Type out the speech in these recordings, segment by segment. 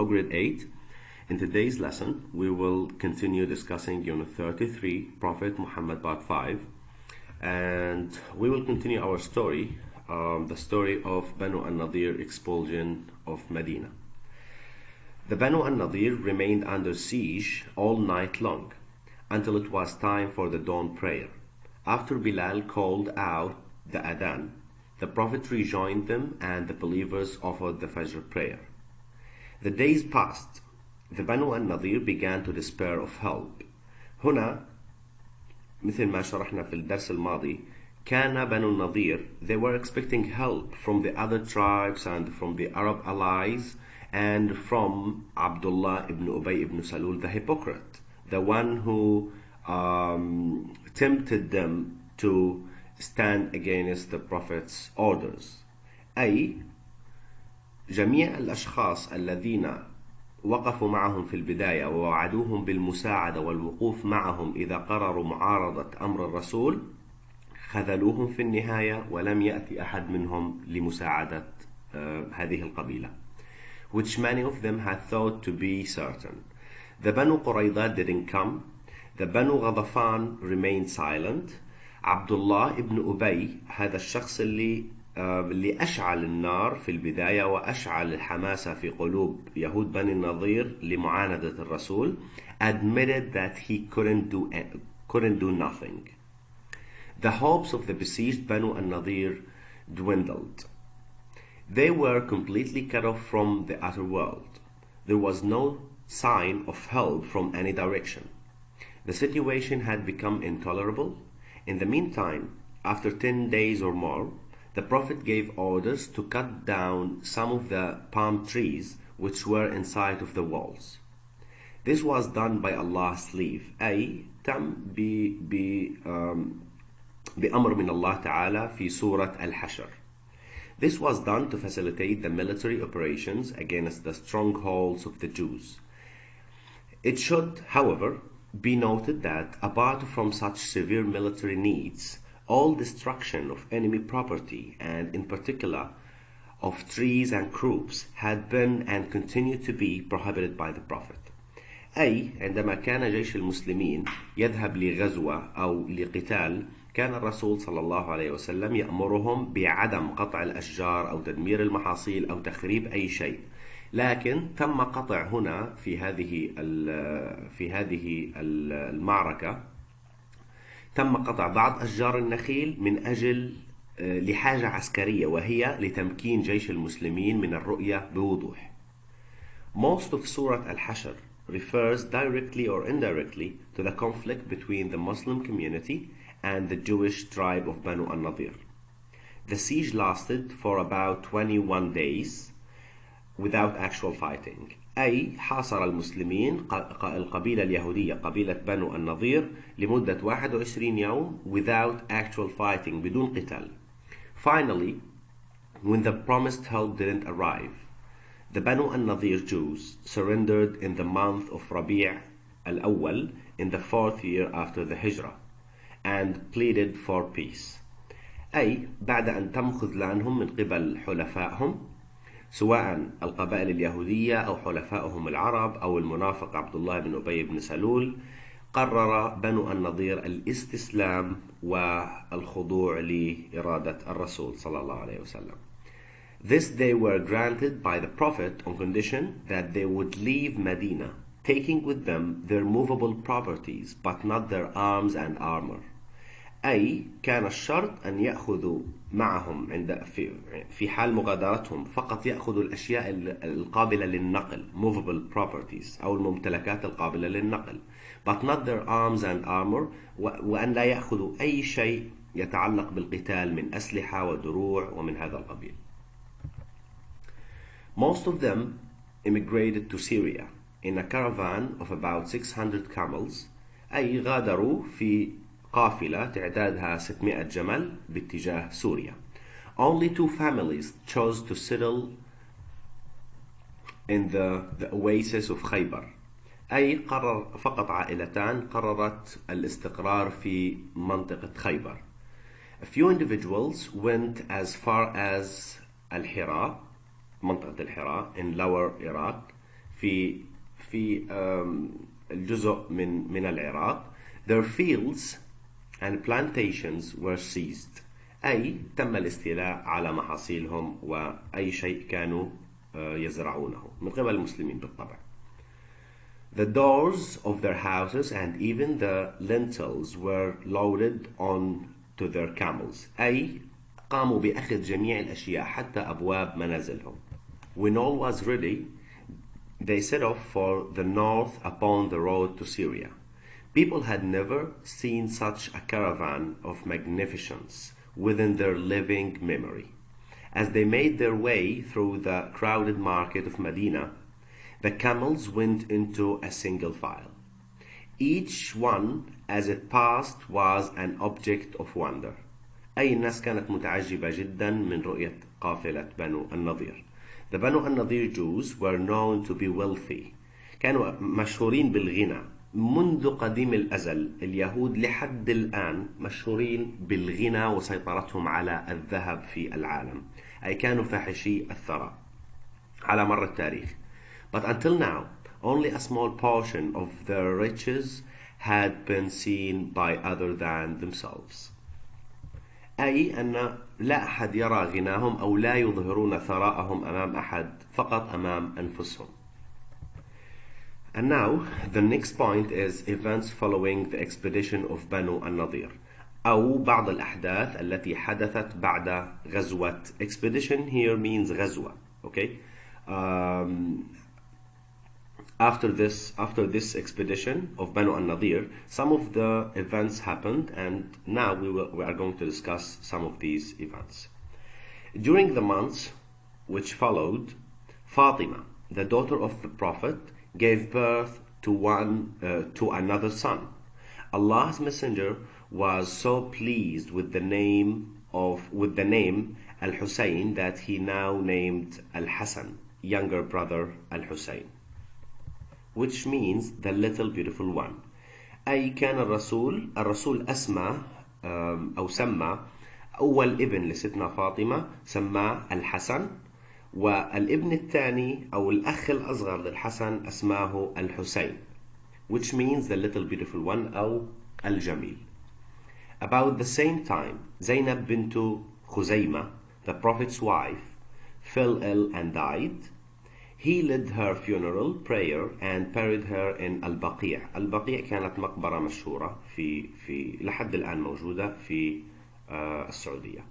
Hello grade 8. In today's lesson, we will continue discussing Unit 33, Prophet Muhammad Part 5. And we will continue our story, the story of Banu al-Nadir expulsion of Medina. The Banu al-Nadir remained under siege all night long, until it was time for the dawn prayer. After Bilal called out the Adhan, the Prophet rejoined them and the believers offered the Fajr prayer. The days passed. The Banu al-Nadir began to despair of help. هنا مثل ما شرحنا في الدرس الماضي كان بنو النضير, they were expecting help from the other tribes and from the Arab allies and from Abdullah ibn Ubay ibn Salul, the hypocrite, the one who tempted them to stand against the Prophet's orders. أي جميع الأشخاص الذين وقفوا معهم في البداية ووعدوهم بالمساعدة والوقوف معهم إذا قرروا معارضة أمر الرسول خذلوهم في النهاية ولم يأتي أحد منهم لمساعدة هذه القبيلة, which many of them had thought to be certain. The Banu Qurayza didn't come. The Banu Ghadafan remained silent. Abdullah ibn Ubay, هذا الشخص اللي أشعل النار في البداية وأشعل الحماسة في قلوب يهود بني النضير لمعاندة الرسول, admitted that he couldn't do nothing. The hopes of the besieged Banu al-Nadir dwindled. They were completely cut off from the outer world. There was no sign of help from any direction. The situation had become intolerable. In the meantime, after 10 days or more, the Prophet gave orders to cut down some of the palm trees which were in sight of the walls. This was done by Allah's leave, أي تم بأمر من الله تعالى في سورة الحشر. This was done to facilitate the military operations against the strongholds of the Jews. It should, however, be noted that apart from such severe military needs, all destruction of enemy property, and in particular of trees and crops, had been and continued to be prohibited by the Prophet. أي عندما كان جيش المسلمين يذهب لغزوة أو لقتال, كان الرسول صلى الله عليه وسلم يأمرهم بعدم قطع الأشجار أو تدمير المحاصيل أو تخريب أي شيء. لكن تم قطع هنا في هذه المعركة تم قطع بعض أشجار النخيل من أجل لحاجة عسكرية, وهي لتمكين جيش المسلمين من الرؤية بوضوح. Most of Surah Al-Hashr refers directly or indirectly to the conflict between the Muslim community and the Jewish tribe of Banu al-Nadir. The siege lasted for about 21 days without actual fighting. أي حاصر المسلمين القبيلة اليهودية قبيلة بنو النضير لمدة 21 يوم without actual fighting, بدون قتال. Finally, when the promised help didn't arrive, the Banu al-Nadir Jews surrendered in the month of Rabi' al-Awwal in the 4th year after the Hijrah and pleaded for peace. أي بعد أن تم خذلانهم من قبل حلفائهم سواء القبائل اليهودية أو حلفائهم العرب أو المنافق عبد الله بن أبي بن سلول, قرر بنو النضير الاستسلام والخضوع لإرادة الرسول صلى الله عليه وسلم. This they were granted by the Prophet on condition that they would leave Medina, taking with them their movable properties but not their arms and armor. أي كان الشرط أن يأخذوا معهم في حال مغادرتهم فقط يأخذوا الأشياء القابلة للنقل, movable properties, أو الممتلكات القابلة للنقل, but not their arms and armor, وأن لا يأخذوا أي شيء يتعلق بالقتال من أسلحة ودروع ومن هذا القبيل. Most of them immigrated to Syria in a caravan of about 600 camels. أي غادروا في قافلة تعدادها 600 جمل باتجاه سوريا. Only 2 families chose to settle in the oasis of Khaybar. أي فقط عائلتان قررت الاستقرار في منطقة خيبر. A few individuals went as far as منطقة الحراء in lower Iraq في الجزء من العراق. Their fields and plantations were seized. أي تم الاستيلاء على محاصيلهم وأي شيء كانوا يزرعونه من قبل المسلمين بالطبع. The doors of their houses and even the lintels were loaded on to their camels. أي قاموا بأخذ جميع الأشياء حتى أبواب منازلهم. When all was ready, they set off for the north upon the road to Syria. People had never seen such a caravan of magnificence within their living memory. As they made their way through the crowded market of Medina, the camels went into a single file. Each one, as it passed, was an object of wonder. أي الناس كانت متعجبة جدا من رؤية قافلة بنو النضير. The Banu al-Nadir Jews were known to be wealthy. كانوا مشهورين بالغنى. منذ قديم الأزل اليهود لحد الآن مشهورين بالغنى وسيطرتهم على الذهب في العالم. أي كانوا فاحشي الثراء على مر التاريخ. But until now, only a small portion of their riches had been seen by other than themselves. أي أن لا أحد يرى غناهم أو لا يظهرون ثراءهم أمام أحد فقط أمام أنفسهم. And now the next point is events following the expedition of Banu al-Nadir أو بعض الأحداث التي حدثت بعد غزوة. Expedition here means غزوة. Okay. After this expedition of Banu al-Nadir, some of the events happened, and now we are going to discuss some of these events. During the months which followed, Fatima, the daughter of the Prophet, gave birth to another son. Allah's Messenger was so pleased with the name Al-Hussein that he now named Al-Hasan, younger brother Al-Hussein, which means the little beautiful one. أي كان الرسول أسمى أو سمى أول ابن لستنا فاطمة سماه الحسن، والابن الثاني أو الأخ الأصغر للحسن أسماه الحسين, which means the little beautiful one أو الجميل. About the same time, Zainab bint Khuzaymah, the Prophet's wife, fell ill and died. He led her funeral prayer and buried her in البقيع. البقيع كانت مقبرة مشهورة في لحد الآن موجودة في السعودية.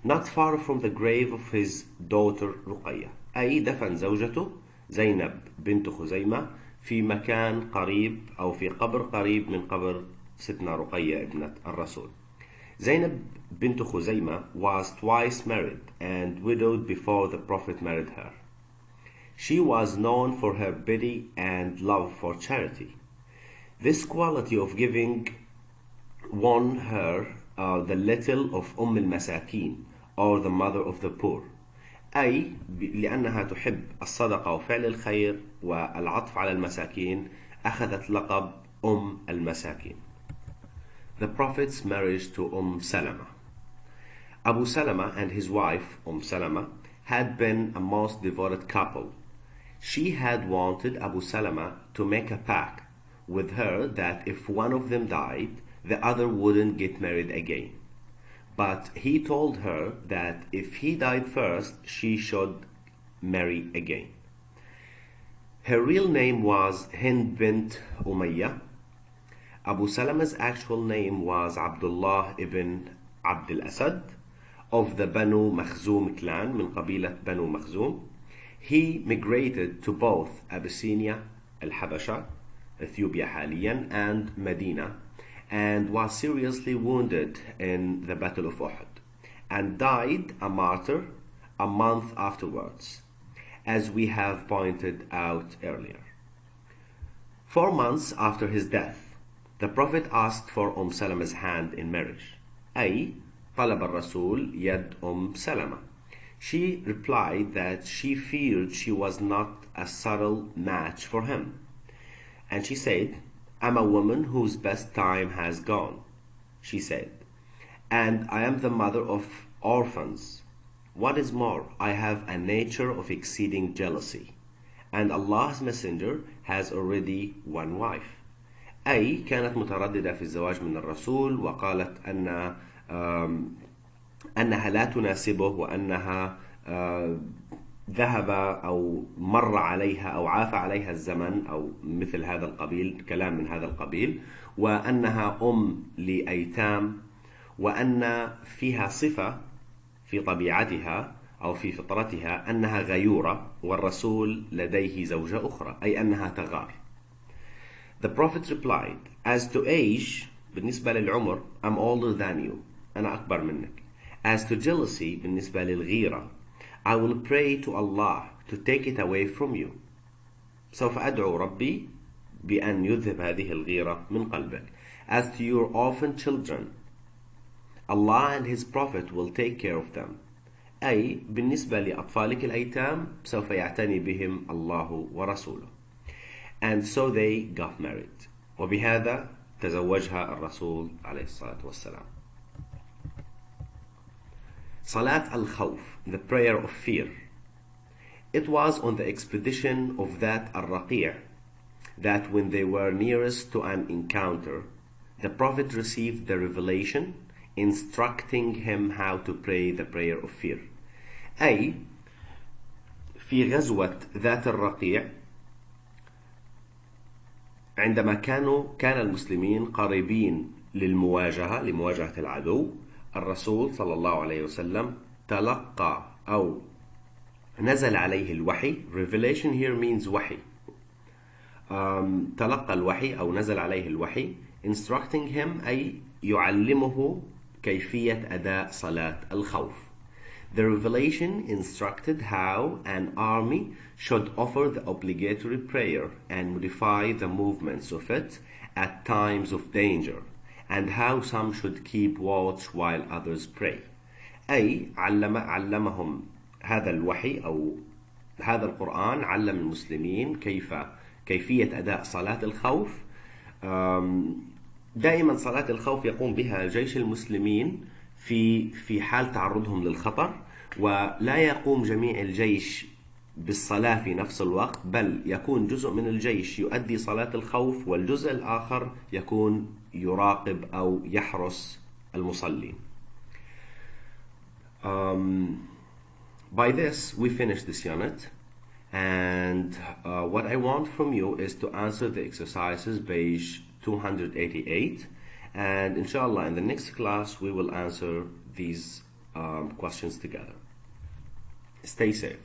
Not far from the grave of his daughter رقية. أي دفن زوجته زينب بنت خزيمة في مكان قريب أو في قبر قريب من قبر ستنا رقية ابنة الرسول. Zainab bint Khuzaymah was twice married and widowed before the Prophet married her. She was known for her pity and love for charity. This quality of giving won her the title of al-Masakin, or the mother of the poor. أي لأنها تحب الصدقة وفعل الخير والعطف على المساكين أخذت لقب المساكين. The Prophet's marriage to Salama. Abu Salama and his wife Salama had been a most devoted couple. She had wanted Abu Salama to make a pact with her that if one of them died, the other wouldn't get married again. But he told her that if he died first, she should marry again. Her real name was Hind bint Umayyah. Abu Salama's actual name was Abdullah ibn Abd al-Asad of the Banu Makhzum clan, من قبيلة Banu Makhzum. He migrated to both Abyssinia, Al-Habasha, Ethiopia حاليا, and Medina, and was seriously wounded in the Battle of Uhud, and died a martyr a month afterwards, as we have pointed out earlier. 4 months after his death, the Prophet asked for Salama's hand in marriage. أي طلب الرسول يد سلمة. She replied that she feared she was not a subtle match for him. And she said, I'm a woman whose best time has gone, she said, and I am the mother of orphans. What is more, I have a nature of exceeding jealousy, and Allah's messenger has already one wife. أي كانت مترددة في الزواج من الرسول وقالت أنها لا تناسبه وأنها ذهب أو مر عليها أو عاف عليها الزمن أو مثل هذا القبيل، كلام من هذا القبيل، وأنها لأيتام، وأن فيها صفة في طبيعتها أو في فطرتها أنها غيورة والرسول لديه زوجة أخرى، أي أنها تغار. The Prophet replied, as to age, بالنسبة للعمر, I'm older than you, أنا أكبر منك. As to jealousy, بالنسبة للغيرة, I will pray to Allah to take it away from you. سوف أدعو ربي بأن يذهب هذه الغيرة من قلبك. As to your orphan children, Allah and His Prophet will take care of them. أي بالنسبة لأطفالك الأيتام سوف يعتني بهم الله ورسوله. And so they got married. وبهذا تزوجها الرسول عليه الصلاة والسلام. صلاة الخوف, the prayer of fear. It was on the expedition of that al-Raqi' that when they were nearest to an encounter, the Prophet received the revelation instructing him how to pray the prayer of fear. أي في غزوة ذات الرقيع عندما كان المسلمين قريبين لمواجهة العدو، الرسول صلى الله عليه وسلم تلقى أو نزل عليه الوحي. Revelation here means وحي. تلقى الوحي أو نزل عليه الوحي instructing him أي يعلمه كيفية أداء صلاة الخوف. The revelation instructed how an army should offer the obligatory prayer and modify the movements of it at times of danger, and how some should keep watch while others pray. أي علمهم هذا الوحي أو هذا القرآن، علم المسلمين كيفية أداء صلاة الخوف. دائما صلاة الخوف يقوم بها جيش المسلمين في حال تعرضهم للخطر، ولا يقوم جميع الجيش بالصلاة في نفس الوقت، بل يكون جزء من الجيش يؤدي صلاة الخوف والجزء الآخر يكون يراقب أو يحرس المصلين. By this we finish this unit, and what I want from you is to answer the exercises page 288, and inshallah in the next class we will answer these questions together. Stay safe.